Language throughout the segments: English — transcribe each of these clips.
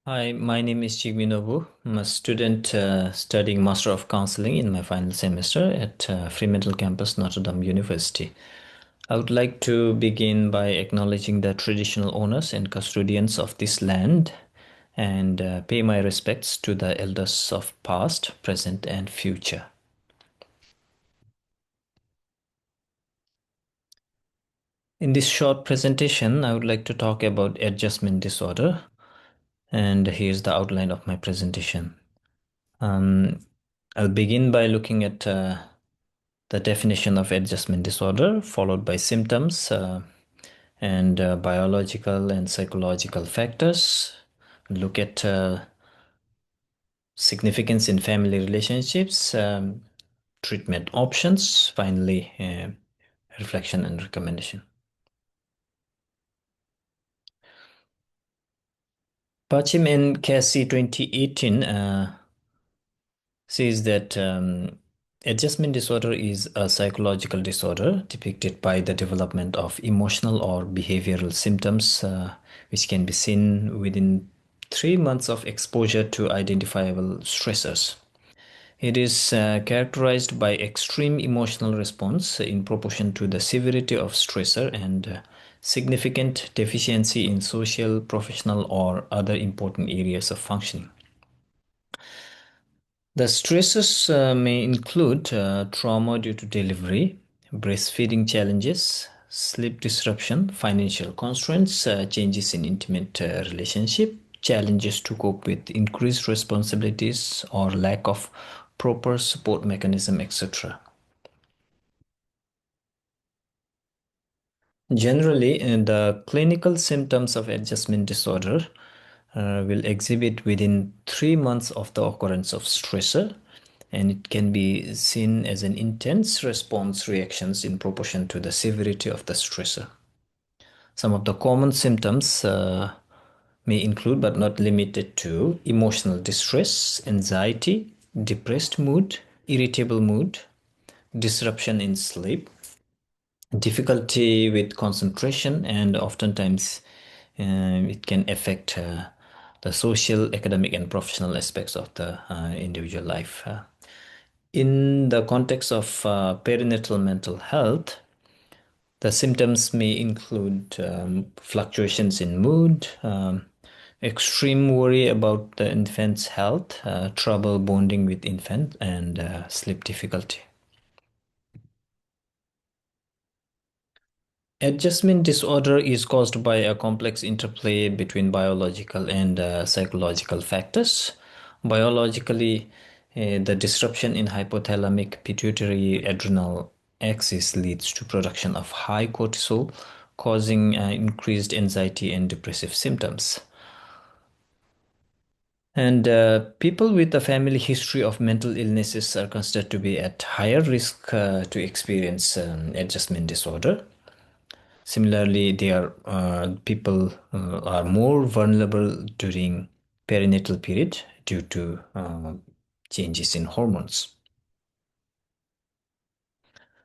Hi, my name is Chigminobu. I'm a student studying Master of Counseling in my final semester at Fremantle Campus, Notre Dame University. I would like to begin by acknowledging the traditional owners and custodians of this land and pay my respects to the elders of past, present, and future. In this short presentation, I would like to talk about adjustment disorder, and here's the outline of my presentation. Um, I'll begin by looking at the definition of adjustment disorder, followed by symptoms and biological and psychological factors. Look at significance in family relationships, treatment options, finally, reflection and recommendation. Pachim and Cassie 2018 says that adjustment disorder is a psychological disorder depicted by the development of emotional or behavioral symptoms which can be seen within 3 months of exposure to identifiable stressors. It is characterized by extreme emotional response in proportion to the severity of stressor and significant deficiency in social, professional, or other important areas of functioning. The stresses may include trauma due to delivery, breastfeeding challenges, sleep disruption, financial constraints, changes in intimate relationship, challenges to cope with increased responsibilities or lack of proper support mechanism, etc. Generally, the clinical symptoms of adjustment disorder will exhibit within 3 months of the occurrence of stressor, and it can be seen as an intense response reactions in proportion to the severity of the stressor. Some of the common symptoms may include, but not limited to, emotional distress, anxiety, depressed mood, irritable mood, disruption in sleep, difficulty with concentration, and oftentimes it can affect the social, academic, and professional aspects of the individual life. In the context of perinatal mental health, the symptoms may include fluctuations in mood, extreme worry about the infant's health, trouble bonding with infant, and sleep difficulty. Adjustment disorder is caused by a complex interplay between biological and psychological factors. Biologically, the disruption in hypothalamic pituitary adrenal axis leads to production of high cortisol, causing increased anxiety and depressive symptoms. And people with a family history of mental illnesses are considered to be at higher risk to experience adjustment disorder. Similarly, people are more vulnerable during perinatal period due to changes in hormones.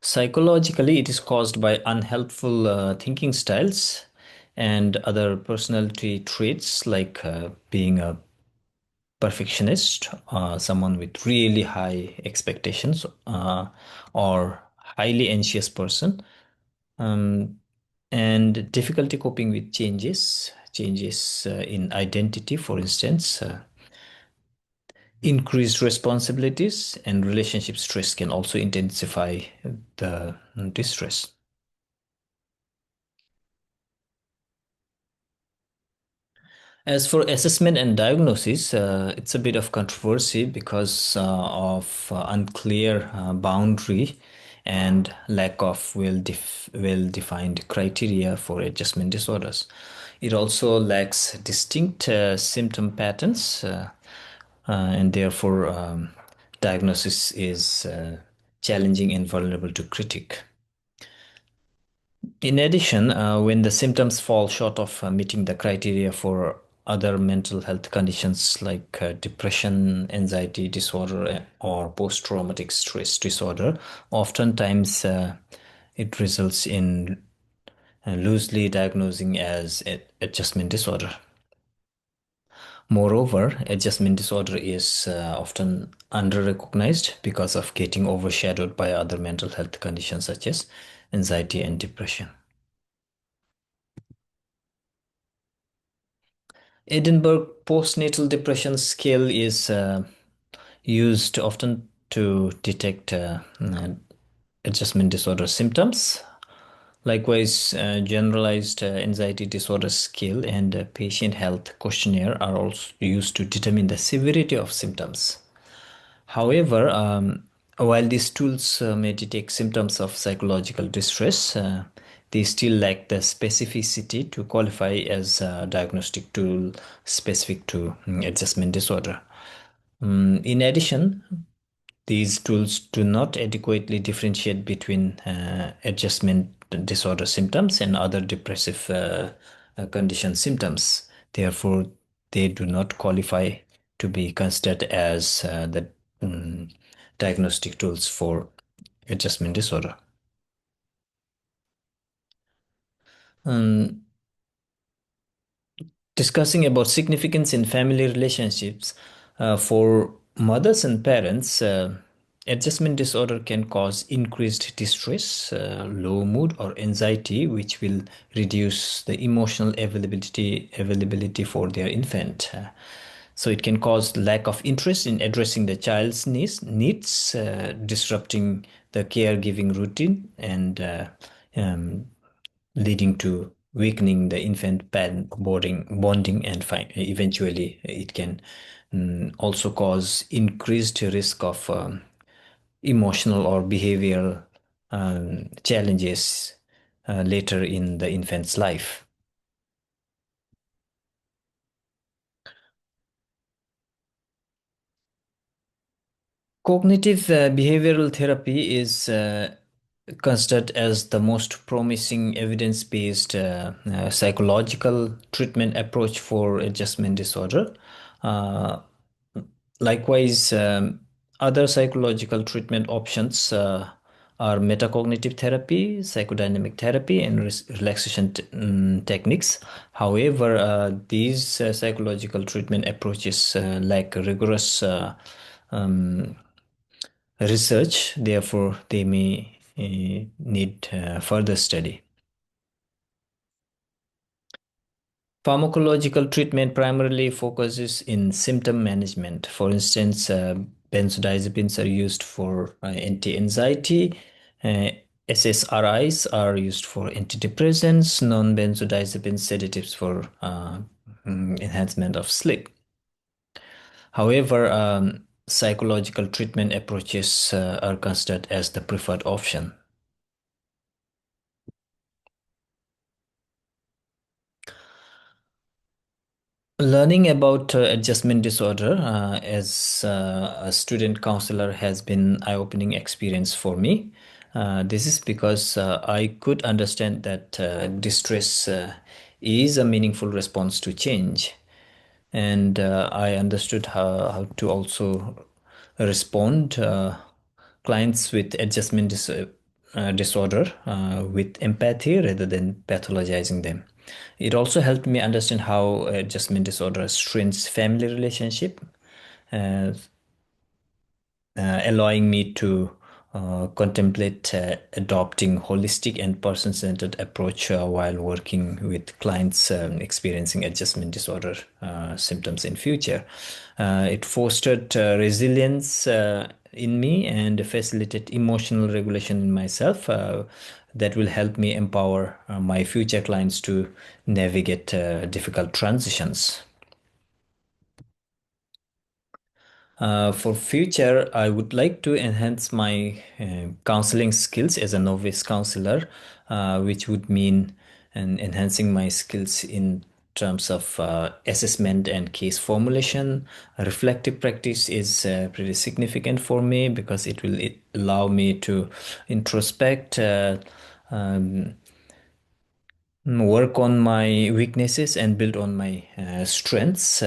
Psychologically, it is caused by unhelpful thinking styles and other personality traits like being a perfectionist, someone with really high expectations, or highly anxious person. Um, and difficulty coping with changes in identity, for instance, increased responsibilities and relationship stress can also intensify the distress. As for assessment and diagnosis, it's a bit of controversy because of unclear boundary and lack of well-defined criteria for adjustment disorders. It also lacks distinct symptom patterns, and therefore diagnosis is challenging and vulnerable to critique. In addition, when the symptoms fall short of meeting the criteria for other mental health conditions like depression, anxiety disorder, or post-traumatic stress disorder, oftentimes it results in loosely diagnosing as adjustment disorder. Moreover, adjustment disorder is often under-recognized because of getting overshadowed by other mental health conditions such as anxiety and depression. Edinburgh Postnatal Depression Scale is used often to detect adjustment disorder symptoms. Likewise, generalized anxiety disorder scale and patient health questionnaire are also used to determine the severity of symptoms. However, while these tools may detect symptoms of psychological distress, they still lack the specificity to qualify as a diagnostic tool specific to adjustment disorder. In addition, these tools do not adequately differentiate between adjustment disorder symptoms and other depressive condition symptoms. Therefore, they do not qualify to be considered as the um, diagnostic tools for adjustment disorder. Um, Discussing about significance in family relationships for mothers and parents, adjustment disorder can cause increased distress, low mood, or anxiety, which will reduce the emotional availability for their infant. So it can cause lack of interest in addressing the child's needs, disrupting the caregiving routine, and um, leading to weakening the infant parent bonding, and eventually it can also cause increased risk of emotional or behavioral challenges later in the infant's life. Cognitive behavioral therapy is considered as the most promising evidence-based psychological treatment approach for adjustment disorder. Uh, Likewise, other psychological treatment options are metacognitive therapy, psychodynamic therapy, and relaxation techniques. However, these psychological treatment approaches lack rigorous um, research, therefore, they may need further study. Pharmacological treatment primarily focuses in symptom management. For instance, benzodiazepines are used for anti-anxiety. Uh, SSRIs are used for antidepressants. Non-benzodiazepine sedatives for enhancement of sleep. However, psychological treatment approaches are considered as the preferred option. Learning about adjustment disorder as a student counselor has been eye-opening experience for me. This is because I could understand that distress is a meaningful response to change, and I understood how to also respond clients with disorder with empathy rather than pathologizing them. It also helped me understand how adjustment disorder strains family relationship, uh, allowing me to contemplate adopting holistic and person-centered approach while working with clients experiencing adjustment disorder symptoms in future. It fostered resilience in me and facilitate emotional regulation in myself that will help me empower my future clients to navigate difficult transitions. For future, I would like to enhance my counseling skills as a novice counselor, which would mean enhancing my skills in terms of assessment and case formulation. Reflective practice is pretty significant for me because it will allow me to introspect, um, work on my weaknesses and build on my strengths.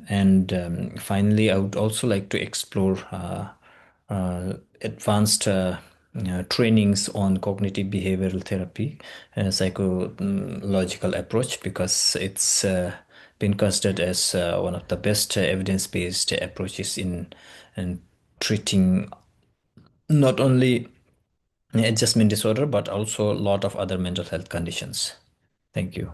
And finally, I would also like to explore advanced trainings on cognitive behavioral therapy, psychological approach, because it's been considered as one of the best evidence-based approaches in treating not only adjustment disorder but also a lot of other mental health conditions. Thank you.